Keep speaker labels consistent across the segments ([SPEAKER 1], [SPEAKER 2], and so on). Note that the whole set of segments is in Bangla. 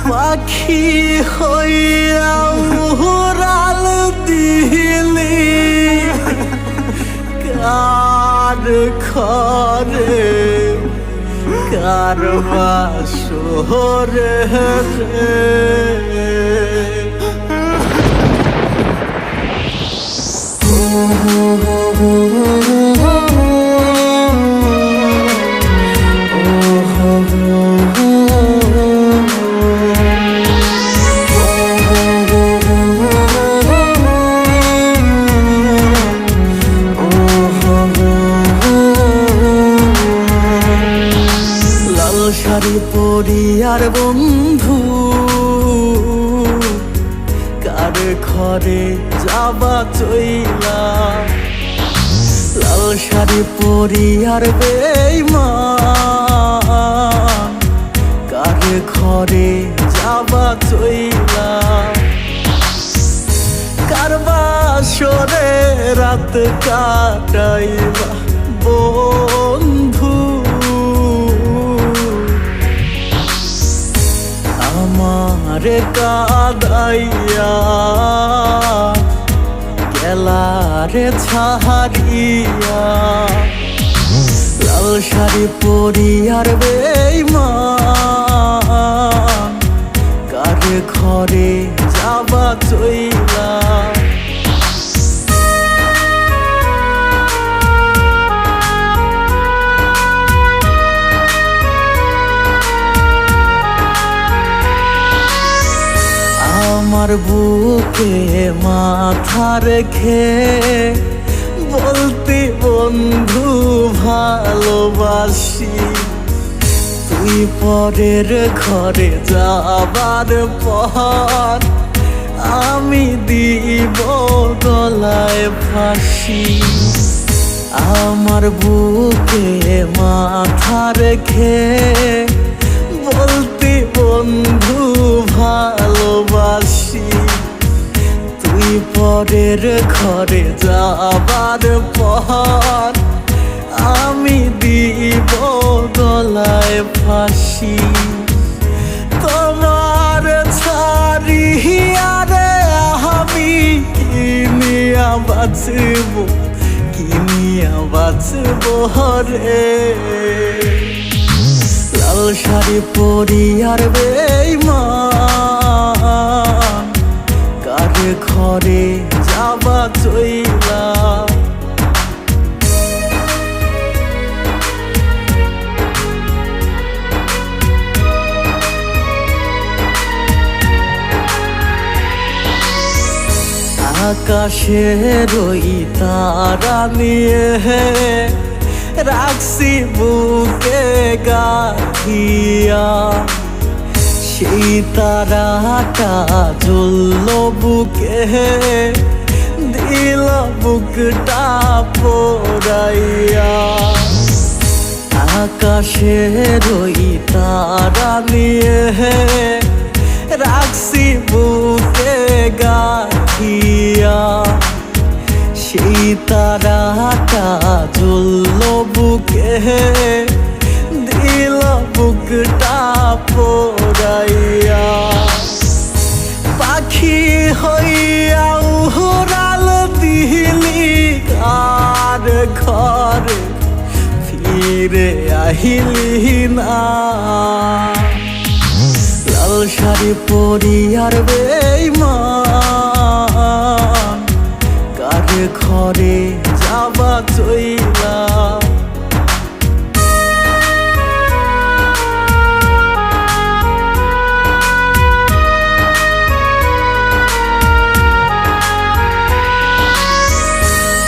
[SPEAKER 1] পাখি হইয়া উড়াল দিলি কার ঘরে কার বাসরে শাড়ি পরি আর বন্ধু কার ঘরে যাবা চইলা লাল শাড়ি পরি আর বেঈমান কার ঘরে যাবা চইলা কার বাসরে রাত কাটাইবা বন্ধু আমারে কাদাইয়া গেলারে ছাড়িয়া লাল শাড়ি পরি আর বেঈমান কার ঘরে যাবা চইলা আমার বুকে মাথা রেখে বলতে বন্ধু ভালোবাসি তুই পরের ঘরে যাবার পর আমি দিব গলায় ফাঁসি আমার বুকে মাথা রেখে বলতে বন্ধু ভালোবাসি তুই পরের ঘরে যাবার পর আমি দিব গলায় ফাঁসি তোমার ছাড়িয়া রে আমি কিনিয়া বাঁচব কিনিয়া বাঁচব রে লাল শাড়ি পরি আর বেঈমান কার ঘরে যাবা চইলা আকাশের ওই তারা নিয়ে রাখছি বুকে গাথিয়া সেই তারাটা জ্বলল বুকে দিল বুকটা পোড়াইয়া আকাশের ওই তারা নিয়ে রাখছি বুকে গাথিয়া সেই তারাটা জ্বলল বুকে দিল বুকটা পোড়াইয়া পাখি হইয়া উড়াল দিলি কার ঘরে ফিরে আহিলি না লাল শাড়ি পরি আর বেঈমান কার ঘরে যাবা চইলা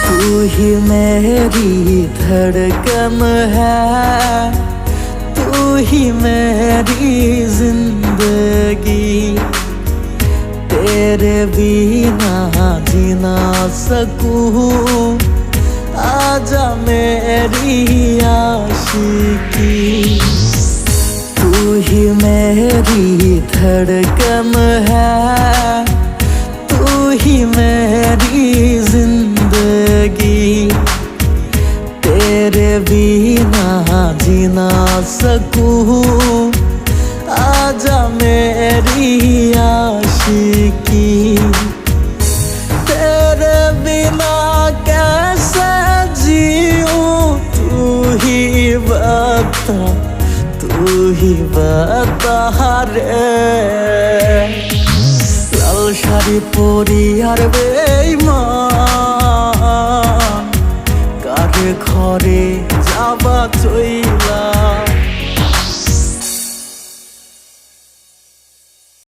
[SPEAKER 1] तू ही मेरी धड़कन है तू ही मेरी जिंदगी तेरे बिना जी ना सकूं आजा मेरी आशिकी तू ही मेरी धड़कन है तू ही मेरी जिंदगी तेरे बिना जी ना सकूं आजा मैं मेरी आशिकी तेरे बिना कैसे जीऊं तू ही बता रे लाल শাড়ি পরি আর বেঈমান কারে ঘরে যাবা চই